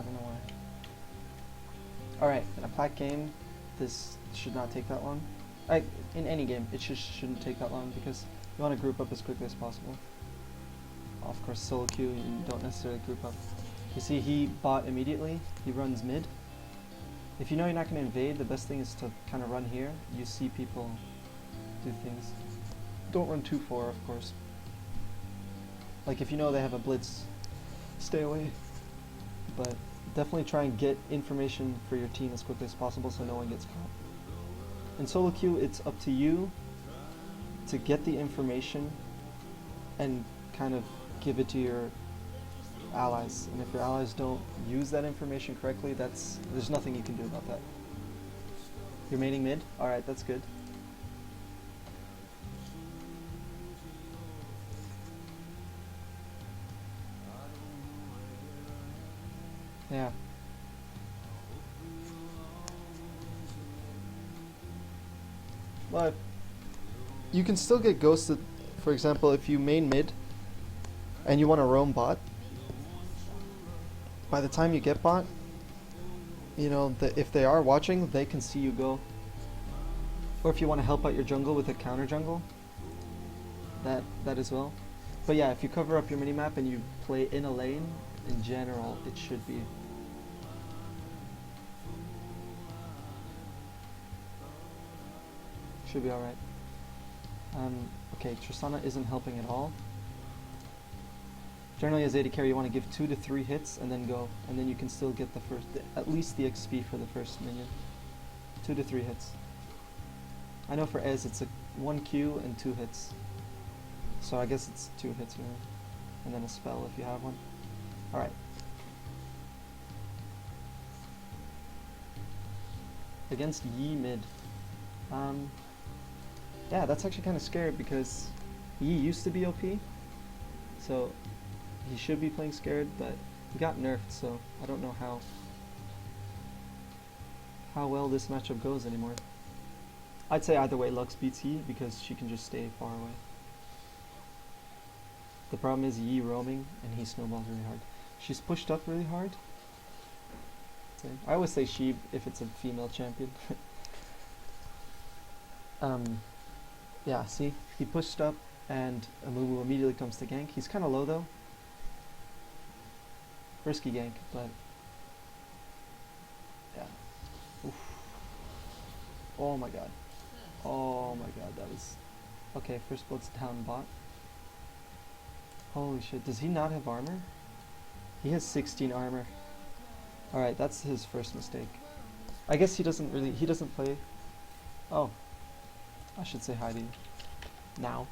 don't know why. Alright, in a pack game, this should not take that long. In any game, it shouldn't take that long because you want to group up as quickly as possible. Of course, solo queue, you don't necessarily group up. You see, he bought immediately. He runs mid. If you know you're not going to invade, the best thing is to kind of run here. You see people do things. Don't run too far, of course. Like if you know they have a blitz, stay away. But definitely try and get information for your team as quickly as possible so no one gets caught. In solo queue, it's up to you to get the information and kind of give it to your allies. And if your allies don't use that information correctly, there's nothing you can do about that. You're maining mid? Alright, that's good. Yeah. But you can still get ghosted. For example, if you main mid and you want to roam bot, by the time you get bot, you know, if they are watching, they can see you go. Or if you want to help out your jungle with a counter jungle, that as well. But yeah, if you cover up your minimap and you play in a lane, in general, it should be. Should be alright. Okay, Tristana isn't helping at all. Generally as AD carry you want to give 2 to 3 hits and then go. And then you can still get at least the XP for the first minion. 2 to 3 hits. I know for Ez it's a 1 Q and 2 hits. So I guess it's 2 hits really. And then a spell if you have one. Alright. Against Yi mid. Yeah, that's actually kind of scary because Yi used to be OP. So he should be playing scared, but he got nerfed, so I don't know how well this matchup goes anymore. I'd say either way Lux beats Yi because she can just stay far away. The problem is Yi roaming and he snowballs really hard. She's pushed up really hard. I always say she if it's a female champion. Yeah, see, he pushed up and Amumu immediately comes to gank. He's kind of low though. Risky gank, but yeah. Oof. Oh my god. Oh my god, that was... Okay, first blood's down bot. Holy shit, does he not have armor? He has 16 armor. Alright, that's his first mistake. I guess he doesn't play... Oh. I should say hi to you. Now.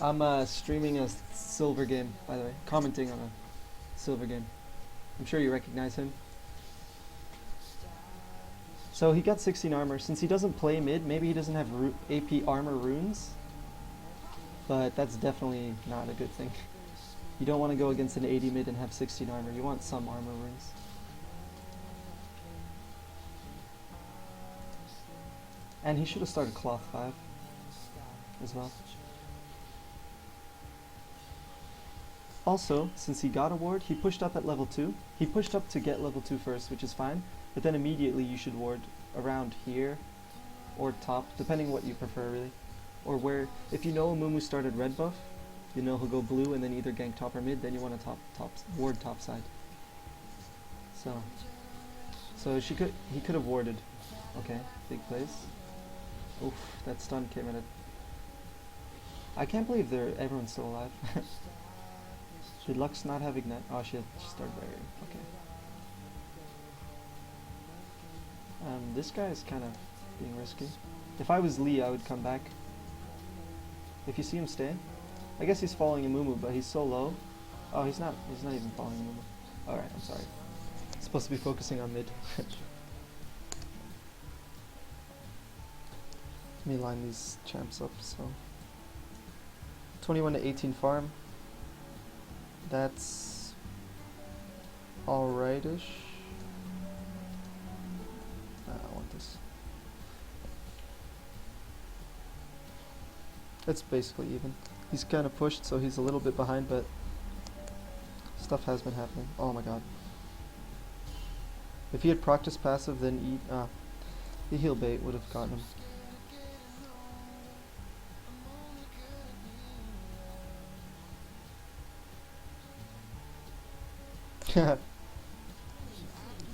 I'm streaming a silver game, by the way. Commenting on a silver game. I'm sure you recognize him. So he got 16 armor. Since he doesn't play mid, maybe he doesn't have AP armor runes. But that's definitely not a good thing. You don't want to go against an AD mid and have 16 armor. You want some armor runes. And he should have started cloth 5 as well. Also, since he got a ward, he pushed up at level 2. He pushed up to get level 2 first, which is fine. But then immediately you should ward around here or top, depending what you prefer really. Or where, if you know Amumu started red buff, you know he'll go blue and then either gank top or mid, then you want to ward top side. So he could have warded. Okay, big plays. Oof, that stun came in it. I can't believe everyone's still alive. Did Lux not have ignite? Oh, she started barrier. Okay. This guy is kind of being risky. If I was Lee, I would come back. If you see him stay, I guess he's following Amumu, but he's so low. Oh, he's not even following Amumu. All right, I'm sorry. Supposed to be focusing on mid. Let me line these champs up. So 21 to 18 farm. That's alrightish. I want this. It's basically even. He's kind of pushed, so he's a little bit behind, but Stuff has been happening. Oh my god. If he had practiced passive, then the heal bait would have gotten him.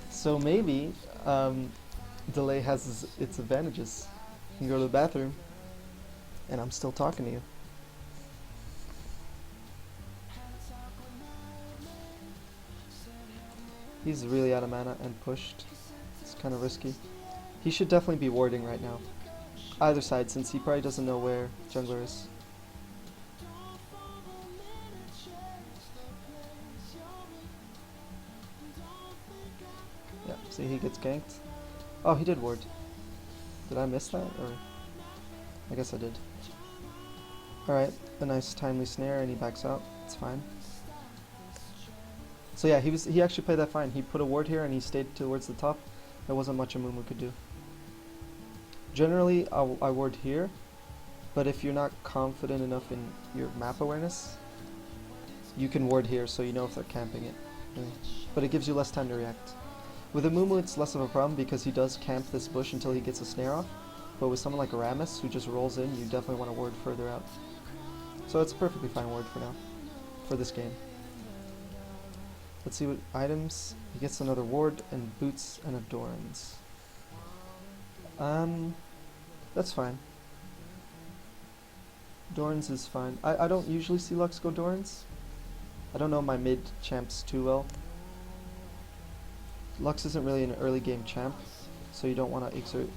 So maybe delay has its advantages. You can go to the bathroom, and I'm still talking to you. He's really out of mana and pushed. It's kind of risky. He should definitely be warding right now. Either side, since he probably doesn't know where jungler is. Yeah, see, he gets ganked. Oh, he did ward. Did I miss that? Or I guess I did. Alright, a nice timely snare and he backs out. It's fine. So yeah, he actually played that fine. He put a ward here and he stayed towards the top. There wasn't much a Mumu could do. Generally, I ward here, but if you're not confident enough in your map awareness, you can ward here so you know if they're camping it. But it gives you less time to react. With a Mumu, it's less of a problem because he does camp this bush until he gets a snare off. But with someone like Aramis, who just rolls in, you definitely want to ward further out. So it's a perfectly fine ward for now, for this game. Let's see what items. He gets another ward and boots and adorns. That's fine. Dorns is fine. I don't usually see Lux go Dorns. I don't know my mid champs too well. Lux isn't really an early game champ, so you don't want to exert.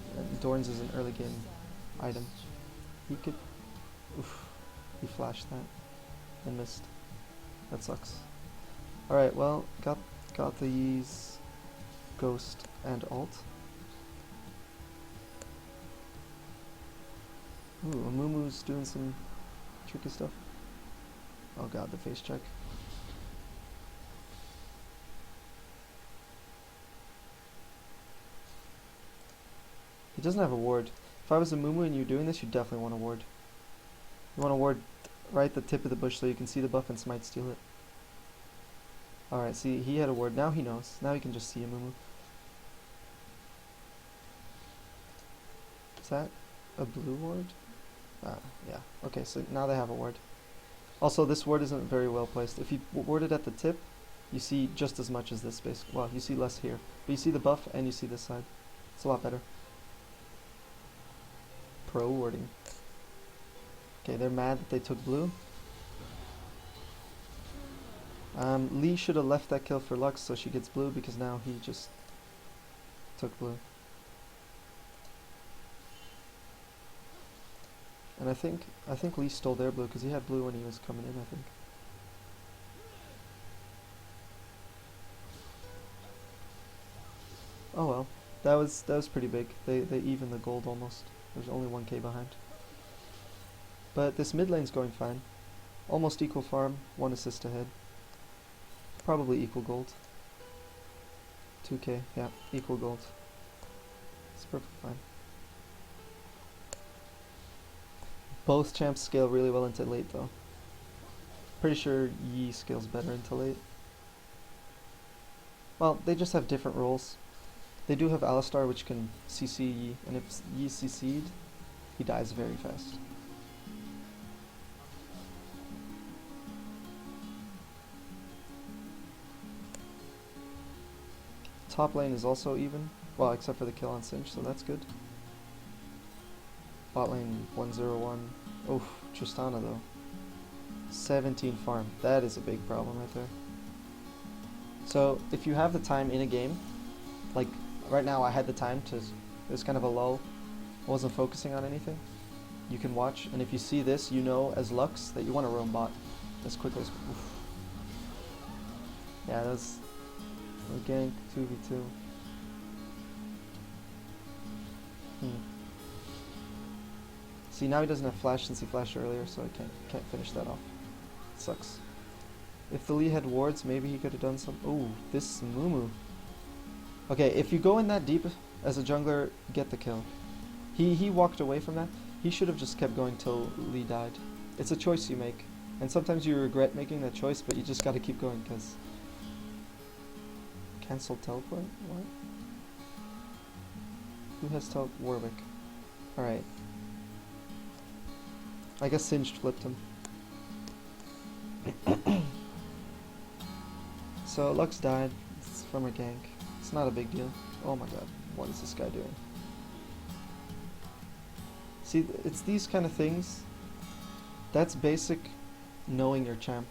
Dorns is an early game item. He could. Oof, he flashed that and missed. That sucks. Alright, well, got these Ghost and Alt. Ooh, Amumu's doing some tricky stuff. Oh god, the face check. He doesn't have a ward. If I was a Mumu and you're doing this, you definitely want a ward. You want to ward right at the tip of the bush so you can see the buff and smite steal it. Alright, see, he had a ward. Now he knows. Now he can just see a Mumu. Is that a blue ward? Yeah. Okay, so now they have a ward. Also, this ward isn't very well placed. If you ward it at the tip, you see just as much as this space. Well, you see less here. But you see the buff and you see this side. It's a lot better. Pro warding. Okay, they're mad that they took blue. Lee should have left that kill for Lux so she gets blue because now he just took blue. And I think Lee stole their blue because he had blue when he was coming in, I think. Oh well, that was pretty big. They evened the gold almost. There's only 1k behind. But this mid lane's going fine. Almost equal farm, 1 assist ahead. Probably equal gold. 2k, yeah, equal gold. It's perfectly fine. Both champs scale really well into late though. Pretty sure Yi scales better into late. Well, they just have different roles. They do have Alistar which can CC Yi, and if Yi CC'd, he dies very fast. Top lane is also even, well except for the kill on Cinch, so that's good. Bot lane 101. Oof, Tristana though. 17 farm. That is a big problem right there. So if you have the time in a game, like right now I had the time to, there's kind of a lull, I wasn't focusing on anything. You can watch, and if you see this, you know as Lux that you want to roam bot as quickly as. Oof. Yeah, that's a gank 2v2. See, now he doesn't have flash since he flashed earlier, so I can't finish that off. Sucks. If the Lee had wards, maybe he could have done some. Ooh, this Mumu. Okay, if you go in that deep as a jungler, get the kill. He walked away from that. He should have just kept going till Lee died. It's a choice you make, and sometimes you regret making that choice, but you just got to keep going because Cancel teleport? What? Who has Warwick? Alright. I guess Singed flipped him. So Lux died. It's from a gank. It's not a big deal. Oh my god. What is this guy doing? See, it's these kind of things. That's basic knowing your champ.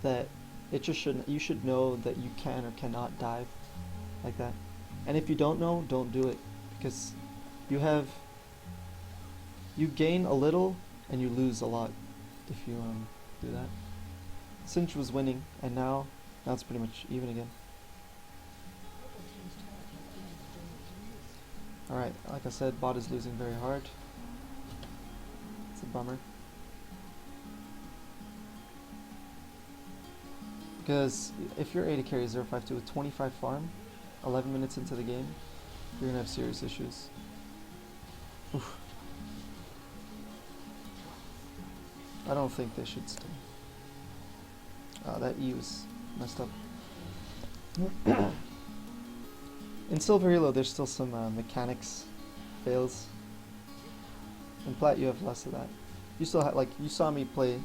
That it just shouldn't. You should know that you can or cannot dive like that. And if you don't know, don't do it, because you gain a little and you lose a lot if you do that. Sinch was winning, and now it's pretty much even again. Alright, like I said, bot is losing very hard. It's a bummer. Because if you're AD carry 052 with 25 farm, 11 minutes into the game, you're gonna have serious issues. Oof. I don't think they should stay. That E was messed up. In Silver Halo, there's still some mechanics fails. In Plat, you have less of that. You still have, like, you saw me play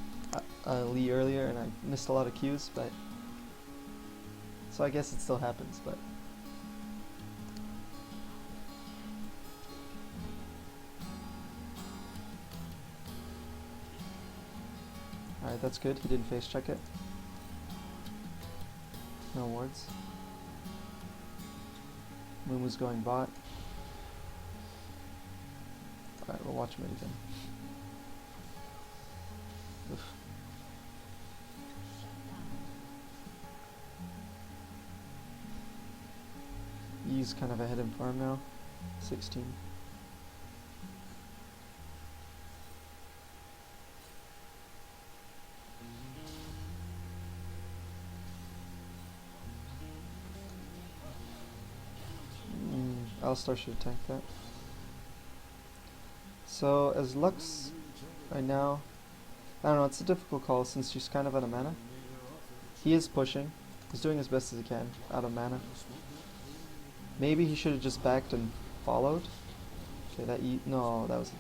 Lee earlier, and I missed a lot of cues, but so I guess it still happens, but alright, that's good. He didn't face check it. No wards. Moon was going bot. Alright, we'll watch mid again. Oof. He's kind of ahead in farm now. 16. Alistar should tank that. So as Lux right now, I don't know, it's a difficult call since she's kind of out of mana. He is pushing. He's doing as best as he can out of mana. Maybe he should have just backed and followed. Okay, no, that was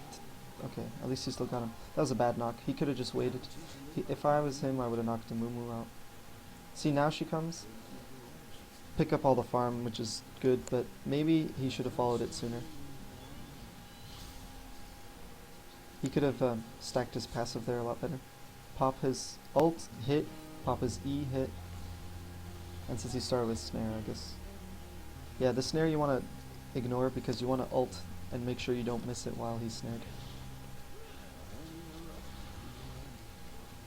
okay, at least he still got him. That was a bad knock. He could have just waited. If I was him, I would have knocked the Moo out. See, now she comes. Pick up all the farm, which is good, but maybe he should have followed it sooner. He could have stacked his passive there a lot better. Pop his ult, hit, pop his E, hit. And since he started with snare, I guess. Yeah, the snare you want to ignore because you want to ult and make sure you don't miss it while he's snared.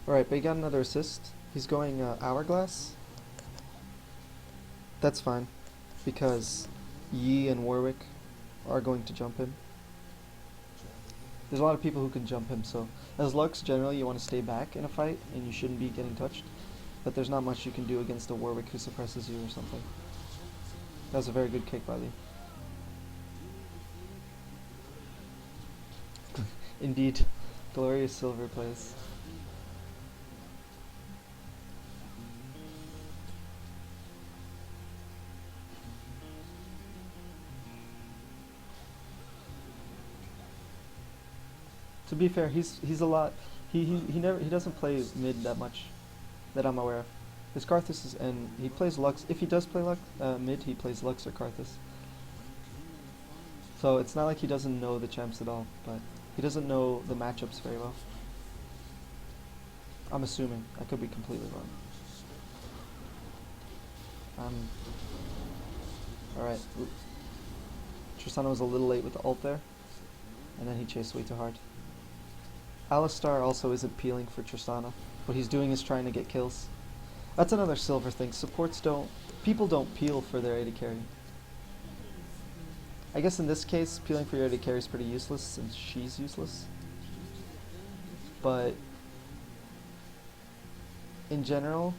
Alright, but he got another assist. He's going Hourglass. That's fine, because Yi and Warwick are going to jump him. There's a lot of people who can jump him, so as Lux, generally you want to stay back in a fight, and you shouldn't be getting touched. But there's not much you can do against a Warwick who suppresses you or something. That was a very good kick by Lee. Indeed, glorious silver plays. To be fair, he's a lot. He doesn't play mid that much, that I'm aware of. His Karthus is, and he plays Lux. If he does play mid, he plays Lux or Karthus. So it's not like he doesn't know the champs at all, but he doesn't know the matchups very well. I'm assuming. I could be completely wrong. Alright. Tristana was a little late with the ult there, and then he chased way too hard. Alistar also isn't peeling for Tristana. What he's doing is trying to get kills. That's another silver thing. People don't peel for their AD carry. I guess in this case, peeling for your AD carry is pretty useless since she's useless. But in general,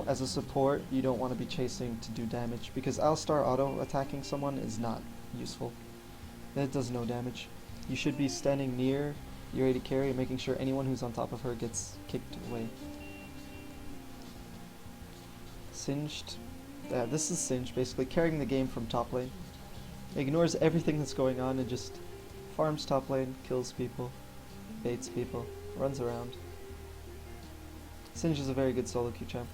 as a support, you don't want to be chasing to do damage because Alistar auto attacking someone is not useful. That does no damage. You should be standing near your AD carry and making sure anyone who's on top of her gets kicked away. Singed Yeah, this is Singe basically carrying the game from top lane. Ignores everything that's going on and just farms top lane, kills people, baits people, runs around. Singe is a very good solo queue champ.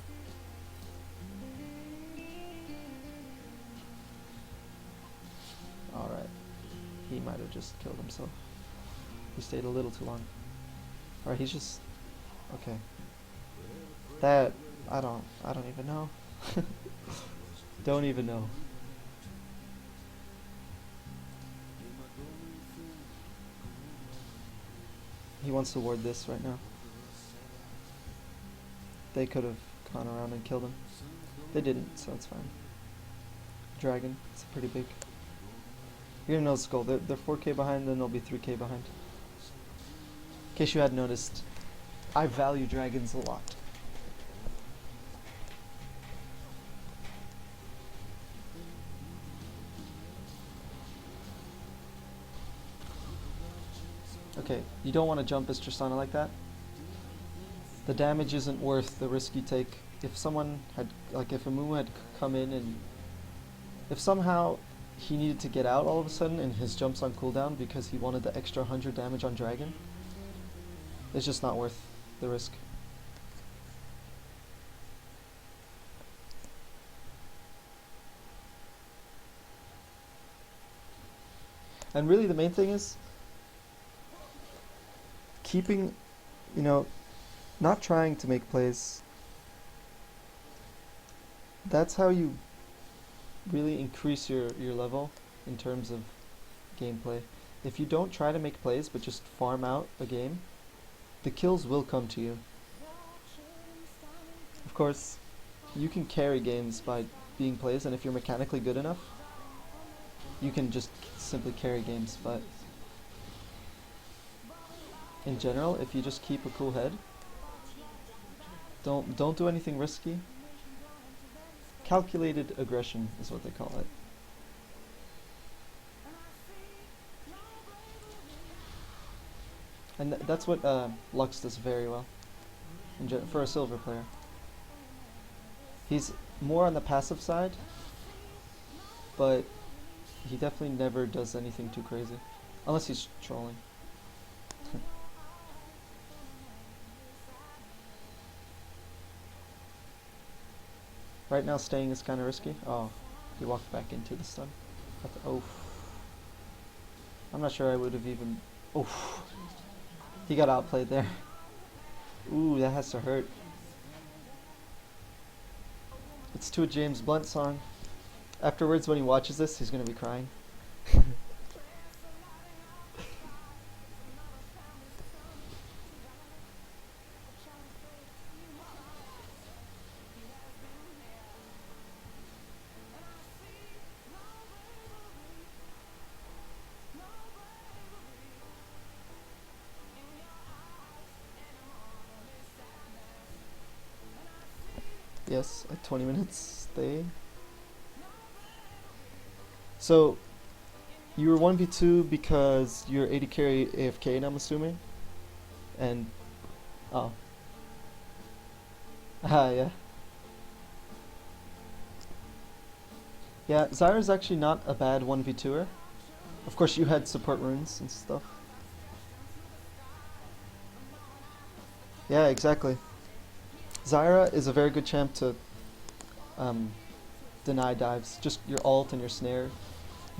Alright. He might have just killed himself. He stayed a little too long. Alright, he's just... Okay. That... I don't even know. Don't even know. He wants to ward this right now. They could have gone around and killed him. They didn't, so it's fine. Dragon, it's pretty big. You're gonna know Skull. They're 4k behind, then they'll be 3k behind. In case you hadn't noticed, I value dragons a lot. Okay, you don't want to jump as Tristana like that. The damage isn't worth the risk you take. If someone had, like if a Moo had come in and if somehow he needed to get out all of a sudden and his jump's on cooldown because he wanted the extra 100 damage on Dragon, it's just not worth the risk. And really the main thing is keeping, you know, not trying to make plays. That's how you really increase your level in terms of gameplay. If you don't try to make plays but just farm out a game, the kills will come to you. Of course, you can carry games by being plays, and if you're mechanically good enough, you can just simply carry games, but in general, if you just keep a cool head, don't do anything risky. Calculated aggression is what they call it. And that's what Lux does very well for a silver player. He's more on the passive side, but he definitely never does anything too crazy, unless he's trolling. Right now staying is kind of risky. Oh, he walked back into the stun. Oh, I'm not sure I would have even... Oh, he got outplayed there. Ooh, that has to hurt. It's to a James Blunt song. Afterwards, when he watches this, he's gonna be crying. Yes, like 20 minutes stay. So, you were 1v2 because you're 80 carry AFK, I'm assuming? And, oh. Ah, yeah. Yeah, Zyra's actually not a bad 1v2er. Of course, you had support runes and stuff. Yeah, exactly. Zyra is a very good champ to deny dives. Just your ult and your snare.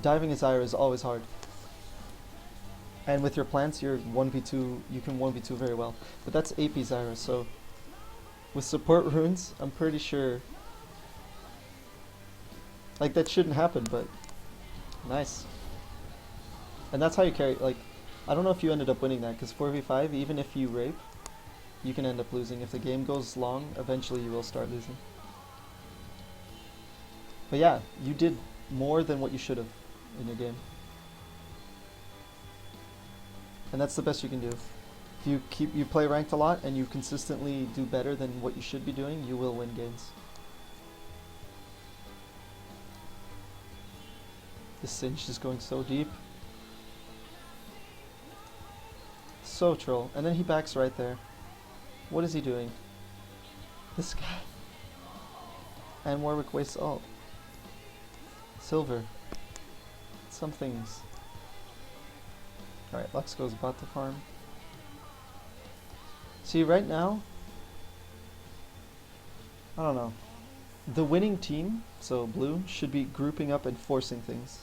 Diving as Zyra is always hard. And with your plants, you're 1v2, you can 1v2 very well. But that's AP Zyra, so with support runes, I'm pretty sure like that shouldn't happen, but nice. And that's how you carry, like, I don't know if you ended up winning that, because 4v5, even if you rape, you can end up losing. If the game goes long, eventually you will start losing. But yeah, you did more than what you should have in your game. And that's the best you can do. If you play ranked a lot and you consistently do better than what you should be doing, you will win games. This Cinch is going so deep. So troll. And then he backs right there. What is he doing? This guy. And Warwick wastes ult. Silver. Some things. Alright, Lux goes bot to farm. See, right now, I don't know. The winning team, so blue, should be grouping up and forcing things.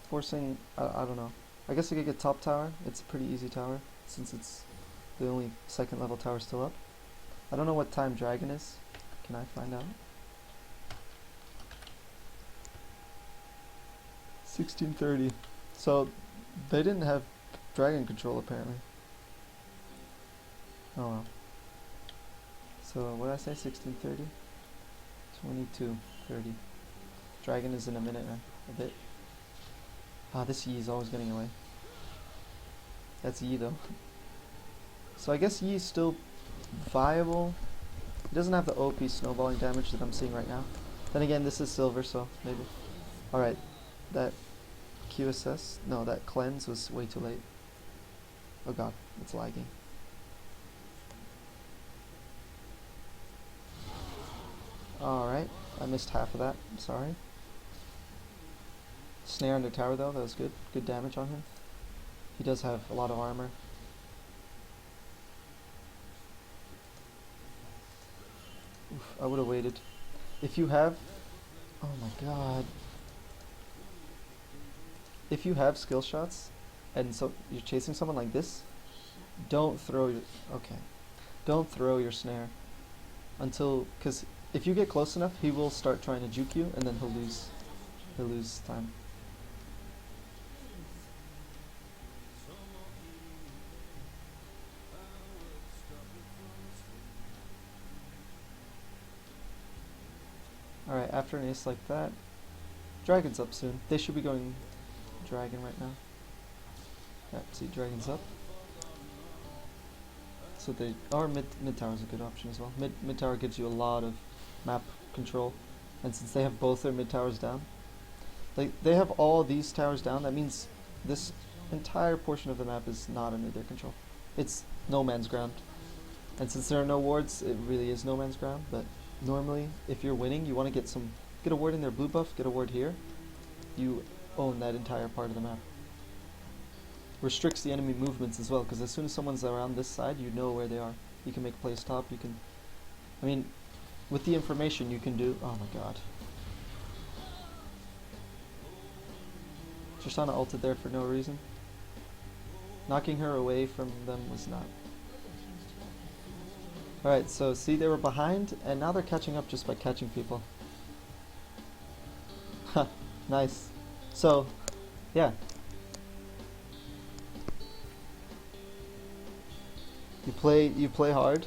Forcing, I don't know. I guess I could get top tower. It's a pretty easy tower, since it's the only second level tower still up. I don't know what time dragon is. Can I find out? 16:30. So they didn't have dragon control apparently. Oh well. So what did I say? 16:30? 22:30. Dragon is in a minute, a bit. Ah, this Yi is always getting away. That's Yi though. So I guess Yi is still viable. He doesn't have the OP snowballing damage that I'm seeing right now. Then again, this is silver, so maybe. Alright, that QSS, no, that cleanse was way too late. Oh god, it's lagging. Alright, I missed half of that, I'm sorry. Snare under tower though, that was good. Good damage on him. He does have a lot of armor. Oof, I would have waited. If you have... Oh my god. If you have skill shots, and so you're chasing someone like this, don't throw your... Okay. Don't throw your snare. Until... Because if you get close enough, he will start trying to juke you, and then he'll lose. He'll lose time. Alright, after an ace like that, dragon's up soon. They should be going dragon right now. Yep, see, dragon's up. So they, or mid tower's a good option as well. Mid tower gives you a lot of map control, and since they have both their mid towers down, they have all these towers down. That means this entire portion of the map is not under their control. It's no man's ground, and since there are no wards, it really is no man's ground. But normally, if you're winning, you want to get a ward in their blue buff, get a ward here. You own that entire part of the map. Restricts the enemy movements as well, because as soon as someone's around this side, you know where they are. You can make plays top, you can... I mean, with the information you can do... Oh my god. Tristana ulted there for no reason. Knocking her away from them was not... Alright, so see, they were behind, and now they're catching up just by catching people. Ha, nice. So, yeah. You play hard.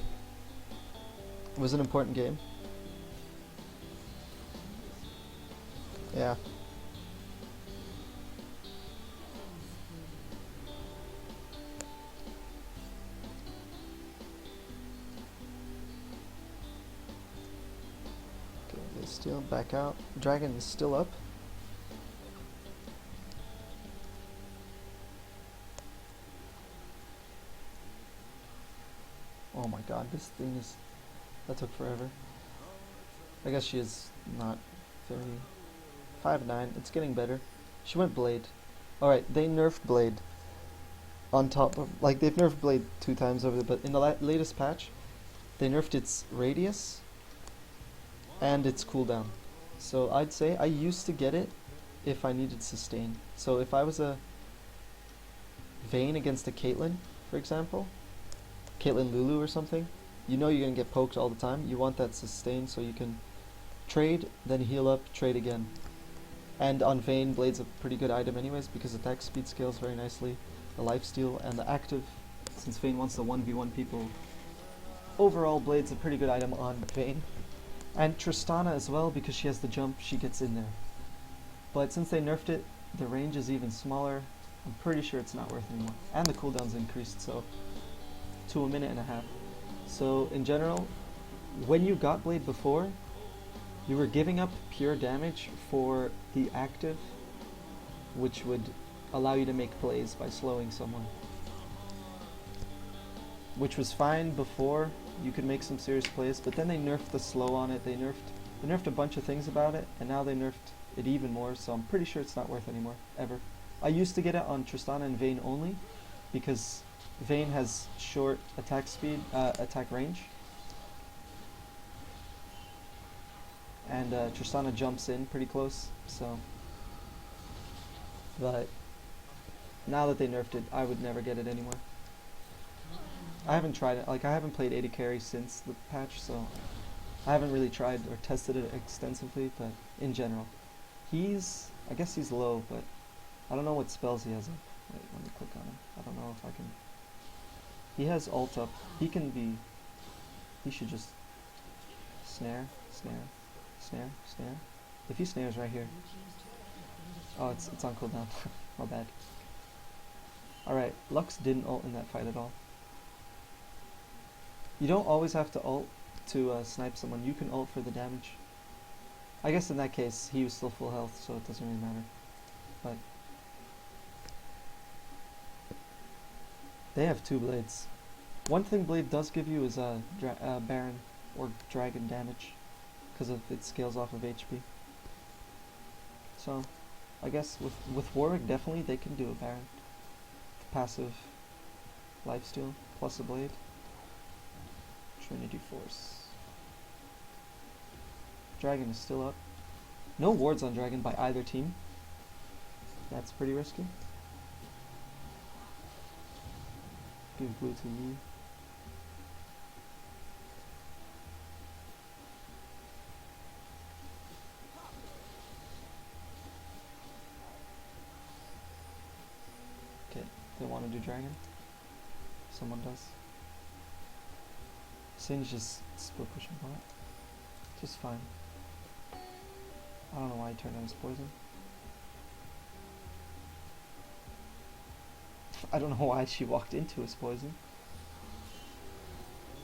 It was an important game. Yeah. Okay, they steal back out. Dragon is still up. Oh my god, this thing is... That took forever. I guess she is not very... 5'9", it's getting better. She went Blade. Alright, they nerfed Blade. On top of... Like, they've nerfed Blade 2 times over there, but in the latest patch, they nerfed its radius and its cooldown. So I'd say I used to get it if I needed sustain. So if I was a Vayne against a Caitlyn, for example, Caitlyn Lulu or something, you know you're gonna get poked all the time. You want that sustain so you can trade, then heal up, trade again. And on Vayne, Blade's a pretty good item anyways because attack speed scales very nicely. The lifesteal and the active, since Vayne wants to 1v1 people. Overall, Blade's a pretty good item on Vayne. And Tristana as well, because she has the jump, she gets in there. But since they nerfed it, the range is even smaller. I'm pretty sure it's not worth anymore. And the cooldown's increased, so to 1.5 minutes. So in general, when you got Blade before, you were giving up pure damage for the active, which would allow you to make plays by slowing someone. which was fine before. You could make some serious plays, but then they nerfed the slow on it. They nerfed a bunch of things about it, and now they nerfed it even more. So I'm pretty sure it's not worth anymore ever. I used to get it on Tristana and Vayne only, because Vayne has short attack speed, attack range, and Tristana jumps in pretty close. So, but now that they nerfed it, I would never get it anymore. I haven't tried it. Like, I haven't played AD carry since the patch, so I haven't really tried or tested it extensively. But in general, I guess he's low, but I don't know what spells he has up. Wait, let me click on him. I don't know if I can. He has ult up. He should just snare. If he snares right here. Oh, it's on cooldown. My bad. Alright, Lux didn't ult in that fight at all. You don't always have to ult to snipe someone. You can ult for the damage. I guess in that case, he was still full health, so it doesn't really matter. But they have 2 blades. One thing Blade does give you is Baron or Dragon damage, because it scales off of HP. So, I guess with Warwick, definitely they can do a Baron. Passive lifesteal plus a blade. Trinity Force. Dragon is still up. No wards on Dragon by either team. That's pretty risky. Give blue to you. Okay, they want to do Dragon. Someone does. Singe just split pushing bot. Just fine. I don't know why he turned on his poison. I don't know why she walked into his poison.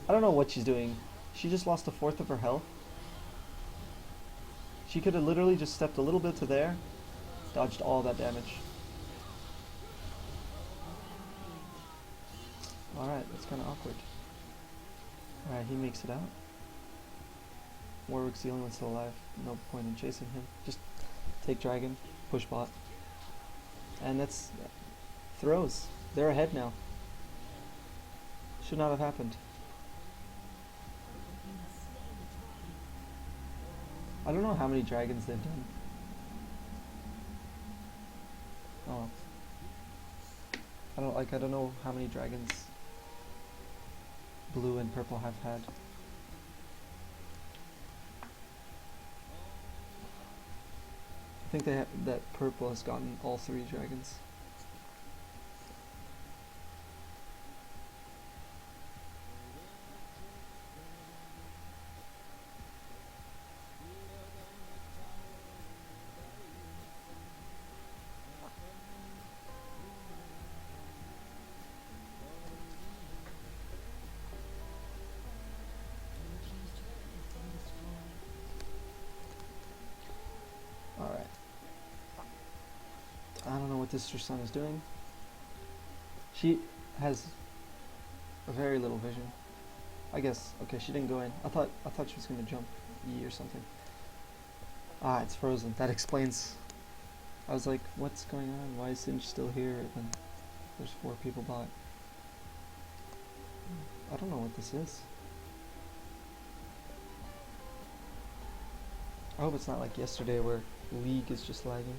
I don't know what she's doing. She just lost 1/4 of her health. She could have literally just stepped a little bit to there, dodged all that damage. Alright, that's kind of awkward. Alright, he makes it out. Warwick's the only one still alive. No point in chasing him. Just take Dragon, push bot. And that's throws. They're ahead now. Should not have happened. I don't know how many dragons they've done. Oh. I don't know how many dragons blue and purple have had. I think that purple has gotten all 3 dragons. Alright. I don't know what this Tristana is doing. She has a very little vision. I guess, okay, she didn't go in. I thought she was gonna jump E or something. Ah, it's frozen. That explains. I was like, what's going on? Why is Singe still here? And there's 4 people bot. I don't know what this is. I hope it's not like yesterday where League is just lagging.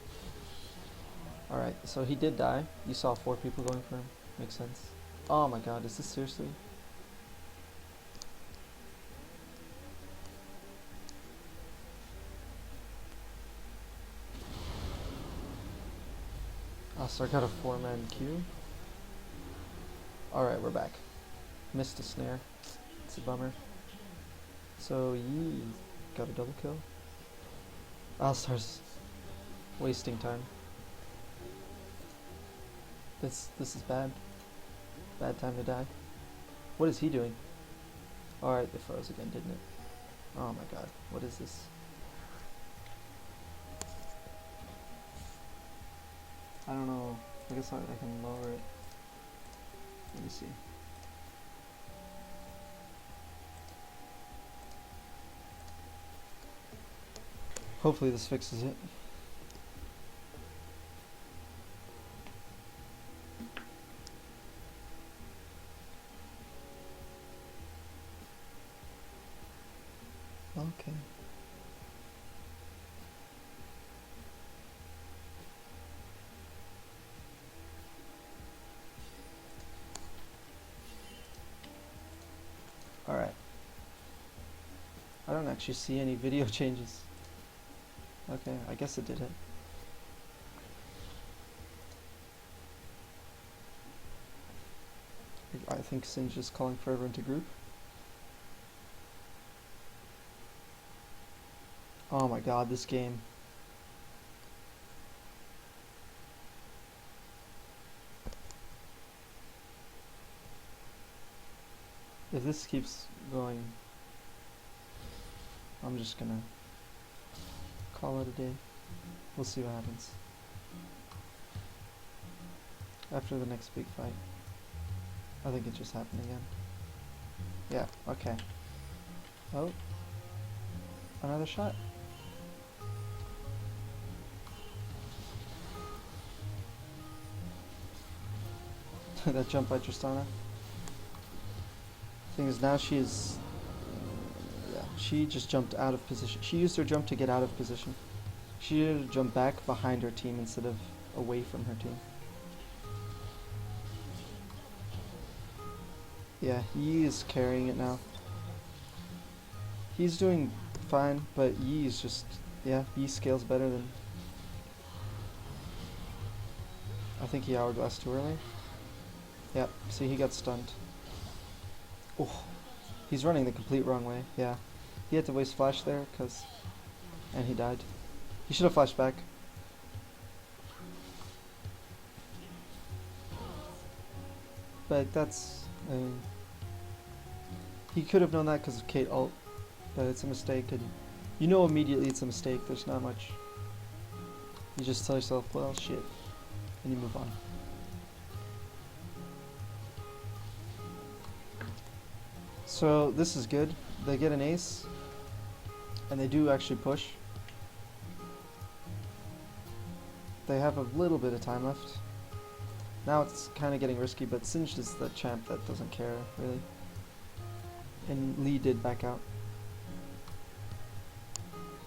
Alright, so he did die. You saw 4 people going for him. Makes sense. Oh my god, is this seriously? Oh, so I got a 4-man queue. Alright, we're back. Missed a snare. It's a bummer. So, Yi got a double kill. Alistar's wasting time. This is bad. Bad time to die. What is he doing? Alright, it froze again, didn't it? Oh my god, what is this? I don't know. I guess I can lower it. Let me see. Hopefully this fixes it. Okay. Alright. I don't actually see any video changes. Okay, I guess it did it. I think Singe is calling for everyone to group. Oh my god, this game. If this keeps going, I'm just gonna call it a day. We'll see what happens after the next big fight. I think it just happened again. Yeah, okay. Oh, another shot. That jump by Tristana. Thing is, now she is. Yeah, she just jumped out of position. She used her jump to get out of position. She needed to jump back behind her team instead of away from her team. Yeah, Yi is carrying it now. He's doing fine, but Yi is just, yeah, Yi scales better than. I think he hourglassed too early. Yeah, see, he got stunned. Oh, he's running the complete wrong way. Yeah, he had to waste flash there, and he died. He should have flashed back. But that's, he could have known that because of Kate ult, but it's a mistake, and you know immediately it's a mistake. There's not much. You just tell yourself, well, shit, and you move on. So this is good. They get an ace, and they do actually push. They have a little bit of time left. Now it's kind of getting risky, but Singed is the champ that doesn't care, really. And Lee did back out.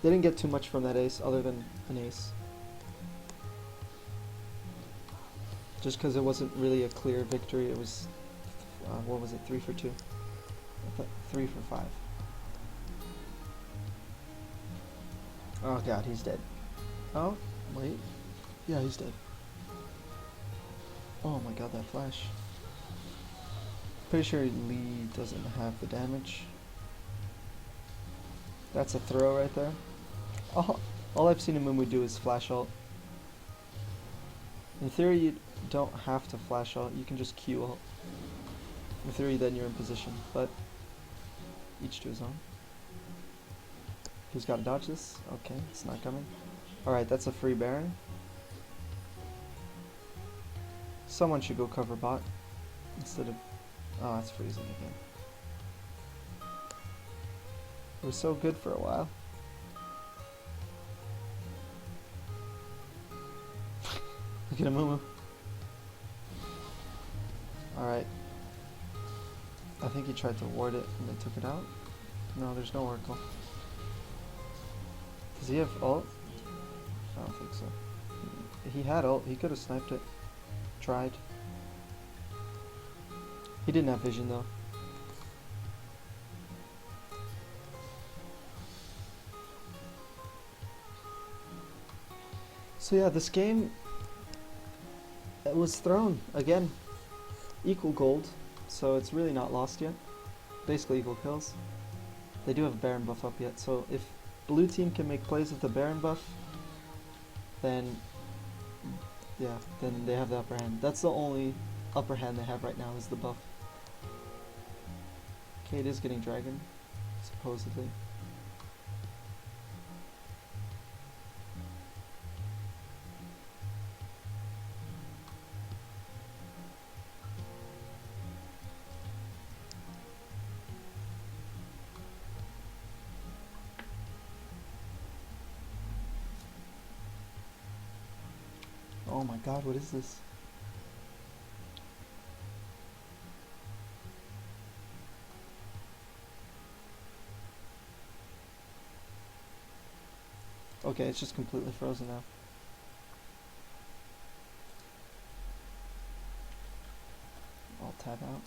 They didn't get too much from that ace, other than an ace. Just because it wasn't really a clear victory, it was, what was it, 3 for 2? 3 for 5. Oh god, he's dead. Oh, wait. Yeah, he's dead. Oh my god, that flash. Pretty sure Lee doesn't have the damage. That's a throw right there. All I've seen Amumu do is flash ult. In theory, you don't have to flash ult, you can just Q ult. In theory, then you're in position, but each to his own. He's got to dodge this. Okay, it's not coming. Alright, that's a free Baron. Someone should go cover bot instead of. Oh, it's freezing again. It was so good for a while. Look at Amumu. Alright. I think he tried to ward it and they took it out. No, there's no Oracle. Does he have ult? I don't think so. He had ult. He could have sniped it. Tried. He didn't have vision though. So yeah, this game, it was thrown again. Equal gold, so it's really not lost yet. Basically equal kills. They do have Baron buff up yet, so if blue team can make plays with the Baron buff, then yeah, then they have the upper hand. That's the only upper hand they have right now is the buff. Kate is getting dragon, supposedly. Oh my god, what is this? Okay, it's just completely frozen now. I'll tab out.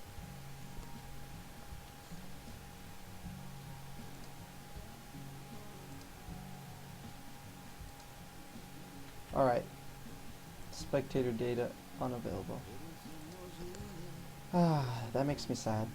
Alright. Spectator data unavailable. Ah, that makes me sad.